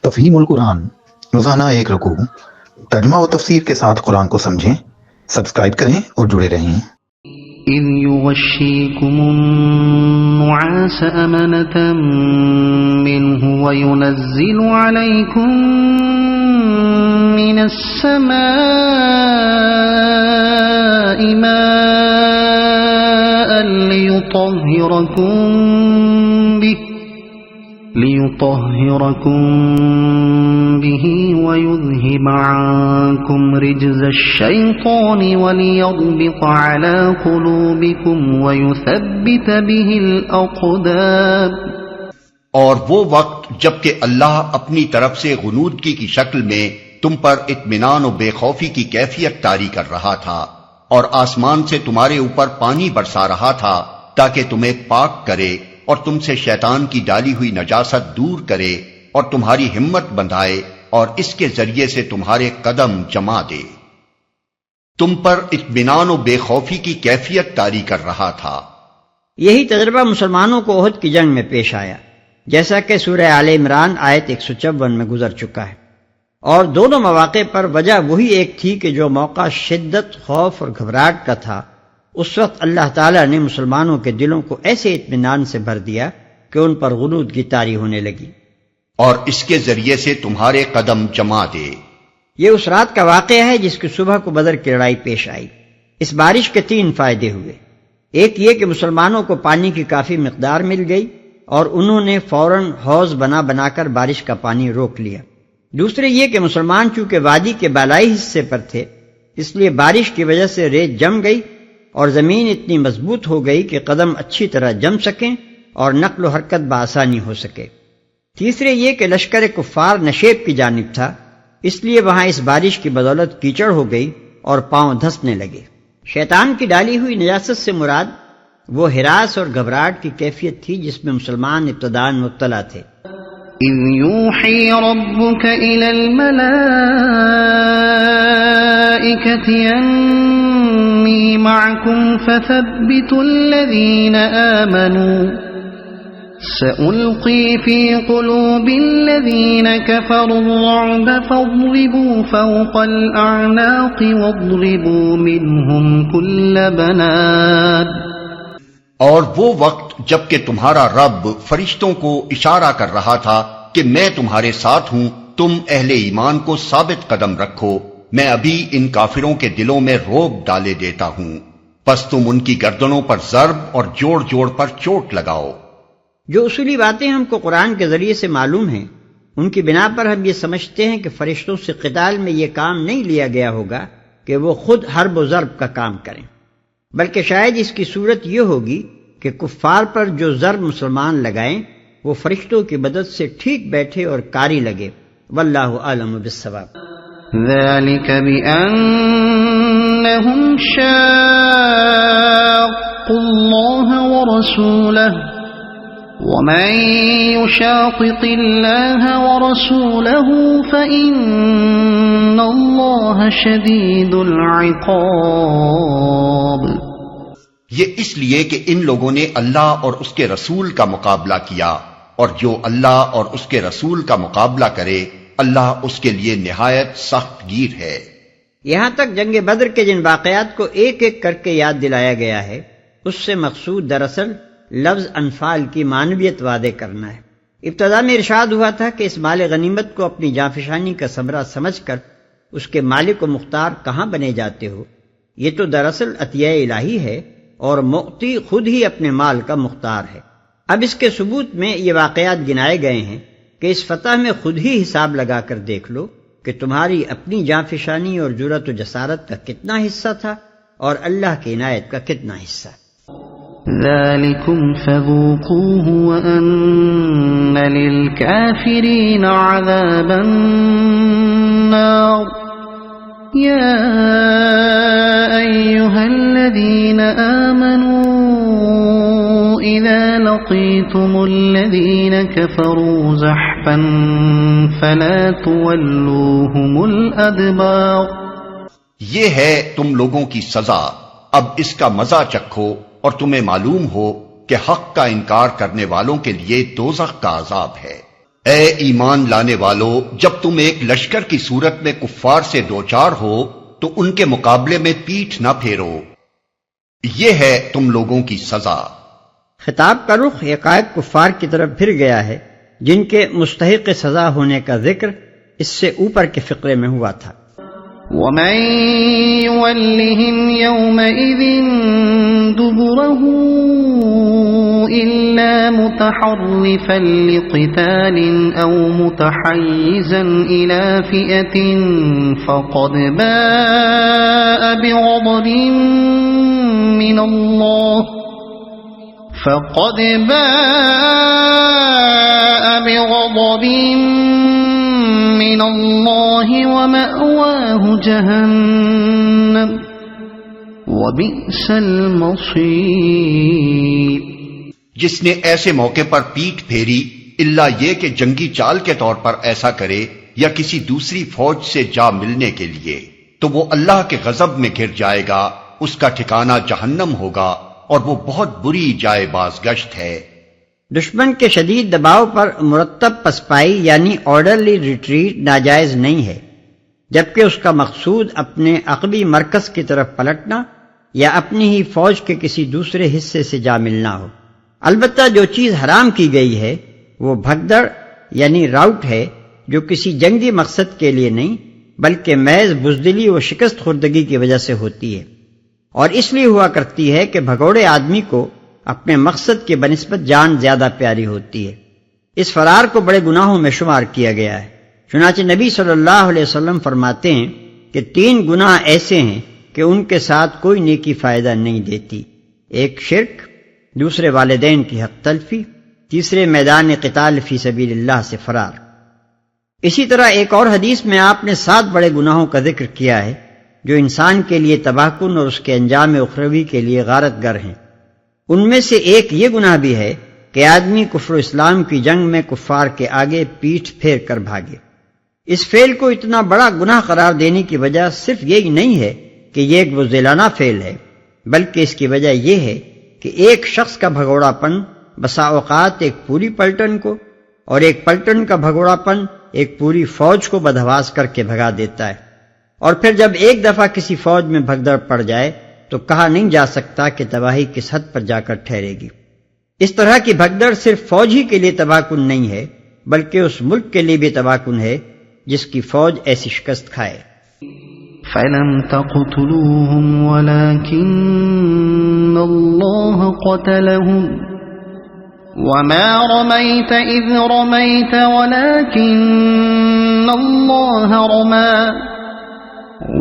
تفہیم القرآن، روزانہ ایک رکوع، ترجمہ و تفسیر کے ساتھ قرآن کو سمجھیں۔ سبسکرائب کریں اور جڑے رہیں۔ إِذْ يُغَشِّيكُمُ النُّعَاسَ أَمَنَةً مِّنْهُ وَيُنَزِّلُ عَلَيْكُم مِّنَ السَّمَاءِ مَاءً لِيُطَهِّرَكُم بِهِ وَيُذْهِبَ عَنكُمْ رِجْزَ الشَّيْطَانِ وَلِيَرْبِطَ عَلَى قُلُوبِكُمْ وَيُثَبِّتَ بِهِ الْأَقْدَامَ۔ اور وہ وقت جبکہ اللہ اپنی طرف سے غنودگی کی شکل میں تم پر اطمینان و بے خوفی کی کیفیت طاری کر رہا تھا، اور آسمان سے تمہارے اوپر پانی برسا رہا تھا تاکہ تمہیں پاک کرے اور تم سے شیطان کی ڈالی ہوئی نجاست دور کرے اور تمہاری ہمت بندھائے اور اس کے ذریعے سے تمہارے قدم جما دے۔ تم پر اطمینان و بے خوفی کی کیفیت طاری کر رہا تھا۔ یہی تجربہ مسلمانوں کو احد کی جنگ میں پیش آیا، جیسا کہ سورہ آل عمران آیت 154 میں گزر چکا ہے، اور دونوں مواقع پر وجہ وہی ایک تھی کہ جو موقع شدت خوف اور گھبراہٹ کا تھا، اس وقت اللہ تعالیٰ نے مسلمانوں کے دلوں کو ایسے اطمینان سے بھر دیا کہ ان پر غنودگی طاری ہونے لگی، اور اس کے ذریعے سے تمہارے قدم جما دے۔ یہ اس رات کا واقعہ ہے جس کی صبح کو بدر کی لڑائی پیش آئی۔ اس بارش کے 3 فائدے ہوئے۔ ایک یہ کہ مسلمانوں کو پانی کی کافی مقدار مل گئی اور انہوں نے فوراً حوض بنا کر بارش کا پانی روک لیا۔ دوسرے یہ کہ مسلمان چونکہ وادی کے بالائی حصے پر تھے، اس لیے بارش کی وجہ سے ریت جم گئی اور زمین اتنی مضبوط ہو گئی کہ قدم اچھی طرح جم سکیں اور نقل و حرکت بآسانی ہو سکے۔ تیسرے یہ کہ لشکر کفار نشیب کی جانب تھا، اس لیے وہاں اس بارش کی بدولت کیچڑ ہو گئی اور پاؤں دھسنے لگے۔ شیطان کی ڈالی ہوئی نجاست سے مراد وہ ہراس اور گھبراہٹ کی کیفیت تھی جس میں مسلمان ابتداءً مبتلا تھے۔ إِذْ يُوحِي رَبُّكَ إِلَى الْمَلَائِكَةِ أَنِّي مَعَكُمْ فَثَبِّتُوا الَّذِينَ آمَنُوا سَأُلْقِي فِي قُلُوبِ الَّذِينَ كَفَرُوا الرُّعْبَ فَاضْرِبُوا فَوْقَ الْأَعْنَاقِ وَاضْرِبُوا مِنْهُمْ كُلَّ بَنَانٍ۔ اور وہ وقت جبکہ تمہارا رب فرشتوں کو اشارہ کر رہا تھا کہ میں تمہارے ساتھ ہوں، تم اہل ایمان کو ثابت قدم رکھو، میں ابھی ان کافروں کے دلوں میں روب ڈالے دیتا ہوں، پس تم ان کی گردنوں پر ضرب اور جوڑ جوڑ پر چوٹ لگاؤ۔ جو اصولی باتیں ہم کو قرآن کے ذریعے سے معلوم ہیں، ان کی بنا پر ہم یہ سمجھتے ہیں کہ فرشتوں سے قتال میں یہ کام نہیں لیا گیا ہوگا کہ وہ خود حرب و ضرب کا کام کریں، بلکہ شاید اس کی صورت یہ ہوگی کہ کفار پر جو ضرب مسلمان لگائیں وہ فرشتوں کی مدد سے ٹھیک بیٹھے اور کاری لگے۔ واللہ اعلم بالصواب۔ ذَلِكَ بِأَنَّهُمْ شَاقُّوا اللَّهَ وَرَسُولَهُ وَمَن يُشَاقِقِ اللَّهَ وَرَسُولَهُ فَإِنَّ اللَّهَ شَدِيدُ الْعِقَابِ۔ یہ اس لیے کہ ان لوگوں نے اللہ اور اس کے رسول کا مقابلہ کیا، اور جو اللہ اور اس کے رسول کا مقابلہ کرے اللہ اس کے لیے نہایت سخت گیر ہے۔ یہاں تک جنگ بدر کے جن واقعات کو ایک ایک کر کے یاد دلایا گیا ہے، اس سے مقصود دراصل لفظ انفال کی معنویت وعدے کرنا ہے۔ ابتدا میں ارشاد ہوا تھا کہ اس مال غنیمت کو اپنی جانفشانی کا ثمرہ سمجھ کر اس کے مالک و مختار کہاں بنے جاتے ہو۔ یہ تو دراصل عطیہ الہی ہے اور مؤتی خود ہی اپنے مال کا مختار ہے۔ اب اس کے ثبوت میں یہ واقعات گنائے گئے ہیں کہ اس فتح میں خود ہی حساب لگا کر دیکھ لو کہ تمہاری اپنی جانفشانی اور جرأت و جسارت کا کتنا حصہ تھا اور اللہ کی عنایت کا کتنا حصہ۔ ذَلِكُمْ فَذُوقُوهُ وَأَنَّ لِلْكَافِرِينَ عَذَابَ النَّارِ۔ يَا أَيُّهَا الَّذِينَ آمَنُوا إِذَا لَقِيتُمُ الَّذِينَ كَفَرُوا زَحْفًا فَلَا تُوَلُّوهُمُ الْأَدْبَارَ۔ یہ ہے تم لوگوں کی سزا، اب اس کا مزہ چکھو اور تمہیں معلوم ہو کہ حق کا انکار کرنے والوں کے لیے دوزخ کا عذاب ہے۔ اے ایمان لانے والو، جب تم ایک لشکر کی صورت میں کفار سے دوچار ہو تو ان کے مقابلے میں پیٹھ نہ پھیرو، یہ ہے تم لوگوں کی سزا۔ خطاب کا رخ حقائق کفار کی طرف پھر گیا ہے جن کے مستحق سزا ہونے کا ذکر اس سے اوپر کے فقرے میں ہوا تھا۔ وَمَن يُوَلِّهِمْ يَوْمَئِذٍ دُبُرَهُ إِلَّا مُتَحَرِّفًا لِقِتَالٍ أَوْ مُتَحَيِّزًا إِلَى فِئَةٍ فَقَدْ بَاءَ بِغَضَبٍ من اللہ ومأواہ جہنم وبئس المصیر۔ جس نے ایسے موقع پر پیٹھ پھیری الا یہ کہ جنگی چال کے طور پر ایسا کرے یا کسی دوسری فوج سے جا ملنے کے لیے، تو وہ اللہ کے غضب میں گر جائے گا، اس کا ٹھکانہ جہنم ہوگا اور وہ بہت بری جائے بازگشت ہے۔ دشمن کے شدید دباؤ پر مرتب پسپائی یعنی آرڈرلی ریٹریٹ ناجائز نہیں ہے، جبکہ اس کا مقصود اپنے عقبی مرکز کی طرف پلٹنا یا اپنی ہی فوج کے کسی دوسرے حصے سے جا ملنا ہو۔ البتہ جو چیز حرام کی گئی ہے وہ بھگدڑ یعنی راؤٹ ہے، جو کسی جنگی مقصد کے لیے نہیں بلکہ محض بزدلی و شکست خوردگی کی وجہ سے ہوتی ہے، اور اس لیے ہوا کرتی ہے کہ بھگوڑے آدمی کو اپنے مقصد کے بنسبت جان زیادہ پیاری ہوتی ہے۔ اس فرار کو بڑے گناہوں میں شمار کیا گیا ہے، چنانچہ نبی صلی اللہ علیہ وسلم فرماتے ہیں کہ 3 گناہ ایسے ہیں کہ ان کے ساتھ کوئی نیکی فائدہ نہیں دیتی، ایک شرک، دوسرے والدین کی حق تلفی، تیسرے میدان قتال فی سبیل اللہ سے فرار۔ اسی طرح ایک اور حدیث میں آپ نے 7 بڑے گناہوں کا ذکر کیا ہے جو انسان کے لیے تباہ کن اور اس کے انجام اخروی کے لیے غارت گر ہیں۔ ان میں سے ایک یہ گناہ بھی ہے کہ آدمی کفر و اسلام کی جنگ میں کفار کے آگے پیٹھ پھیر کر بھاگے۔ اس فعل کو اتنا بڑا گناہ قرار دینے کی وجہ صرف یہی نہیں ہے کہ یہ ایک بزدلانہ فعل ہے، بلکہ اس کی وجہ یہ ہے کہ ایک شخص کا بھگوڑا پن بسا اوقات ایک پوری پلٹن کو اور ایک پلٹن کا بھگوڑا پن ایک پوری فوج کو بدحواس کر کے بھگا دیتا ہے، اور پھر جب ایک دفعہ کسی فوج میں بھگدڑ پڑ جائے تو کہا نہیں جا سکتا کہ تباہی کس حد پر جا کر ٹھہرے گی۔ اس طرح کی بھگدڑ صرف فوج ہی کے لیے تباہ کن نہیں ہے بلکہ اس ملک کے لیے بھی تباہ کن ہے جس کی فوج ایسی شکست کھائے۔ فَلَمْ تَقْتُلُوهُمْ وَلَكِنَّ اللَّهَ قَتَلَهُمْ وَمَا رَمَيْتَ إِذْ رَمَيْتَ وَلَكِنَّ اللَّهَ رَمَى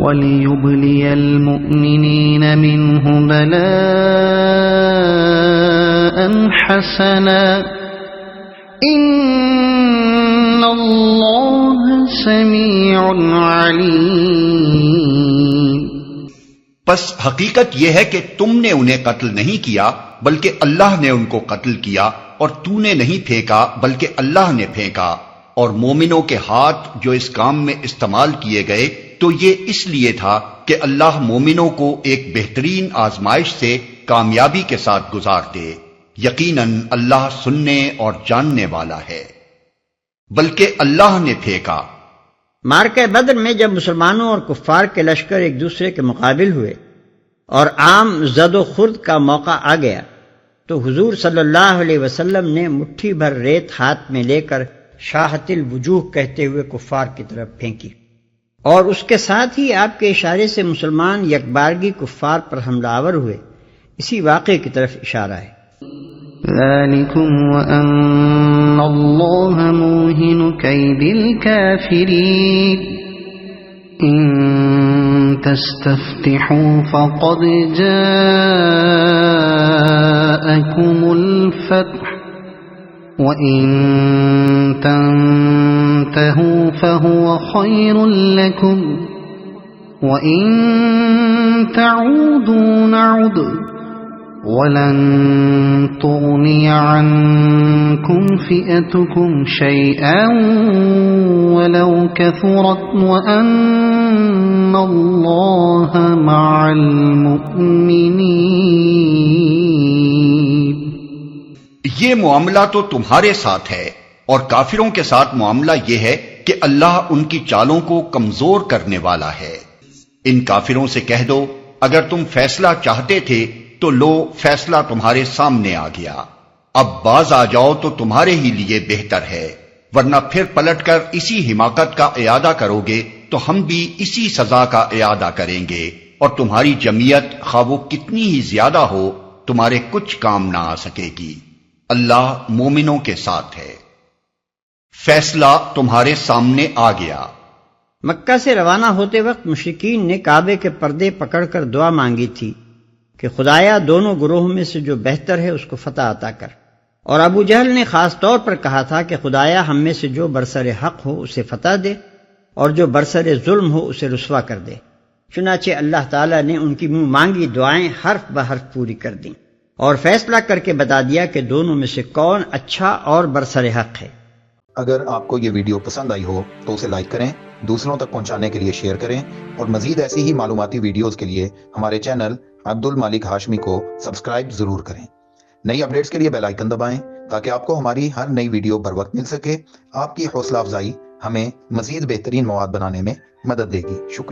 وَلِيُبْلِيَ الْمُؤْمِنِينَ مِنْهُ بَلَاءً حَسَنًا إِنَّ اللَّهَ سَمِيعٌ عَلِيمٌ۔ پس حقیقت یہ ہے کہ تم نے انہیں قتل نہیں کیا بلکہ اللہ نے ان کو قتل کیا، اور تو نے نہیں پھینکا بلکہ اللہ نے پھینکا، اور مومنوں کے ہاتھ جو اس کام میں استعمال کیے گئے تو یہ اس لیے تھا کہ اللہ مومنوں کو ایک بہترین آزمائش سے کامیابی کے ساتھ گزار دے، یقیناً اللہ سننے اور جاننے والا ہے۔ بلکہ اللہ نے پھینکا۔ معرکہ بدر میں جب مسلمانوں اور کفار کے لشکر ایک دوسرے کے مقابل ہوئے اور عام زد و خورد کا موقع آ گیا تو حضور صلی اللہ علیہ وسلم نے مٹھی بھر ریت ہاتھ میں لے کر شاہت الوجوہ کہتے ہوئے کفار کی طرف پھینکی، اور اس کے ساتھ ہی آپ کے اشارے سے مسلمان یکبارگی کفار پر حملہ آور ہوئے۔ اسی واقعے کی طرف اشارہ ہے۔ ذَلِكُمْ وَأَنَّ اللَّهَ مُوهِنُ كَيْدِ الْكَافِرِينَ إِن تَسْتَفْتِحُوا فَقَدْ جَاءَكُمُ الْفَتْحُ وَإِن تَنْتَهُوا فَهُوَ خَيْرٌ لَكُمْ وَإِن تَعُودُوا نَعُدْ وَلَن تُغْنِيَ عَنكُمْ فِئَتُكُمْ شَيْئًا وَلَوْ كَثُرَتْ وَأَنَّ اللَّهَ مَعَ الْمُؤْمِنِينَ۔ یہ معاملہ تو تمہارے ساتھ ہے، اور کافروں کے ساتھ معاملہ یہ ہے کہ اللہ ان کی چالوں کو کمزور کرنے والا ہے۔ ان کافروں سے کہہ دو اگر تم فیصلہ چاہتے تھے تو لو فیصلہ تمہارے سامنے آ گیا، اب باز آ جاؤ تو تمہارے ہی لیے بہتر ہے، ورنہ پھر پلٹ کر اسی حماقت کا اعادہ کرو گے تو ہم بھی اسی سزا کا اعادہ کریں گے، اور تمہاری جمعیت خواہ وہ کتنی ہی زیادہ ہو تمہارے کچھ کام نہ آ سکے گی۔ اللہ مومنوں کے ساتھ ہے۔ فیصلہ تمہارے سامنے آ گیا۔ مکہ سے روانہ ہوتے وقت مشرکین نے کعبے کے پردے پکڑ کر دعا مانگی تھی کہ خدایا دونوں گروہوں میں سے جو بہتر ہے اس کو فتح عطا کر، اور ابو جہل نے خاص طور پر کہا تھا کہ خدایا ہم میں سے جو برسر حق ہو اسے فتح دے اور جو برسر ظلم ہو اسے رسوا کر دے۔ چنانچہ اللہ تعالیٰ نے ان کی منہ مانگی دعائیں حرف بحرف پوری کر دیں اور فیصلہ کر کے بتا دیا کہ دونوں میں سے کون اچھا اور برسر حق ہے۔ اگر آپ کو یہ ویڈیو پسند آئی ہو تو اسے لائک کریں، دوسروں تک پہنچانے کے لیے شیئر کریں، اور مزید ایسی ہی معلوماتی ویڈیوز کے لیے ہمارے چینل عبد المالک ہاشمی کو سبسکرائب ضرور کریں۔ نئی اپڈیٹس کے لیے بیل آئیکن دبائیں تاکہ آپ کو ہماری ہر نئی ویڈیو بر وقت مل سکے۔ آپ کی حوصلہ افزائی ہمیں مزید بہترین مواد بنانے میں مدد دے گی۔ شکریہ۔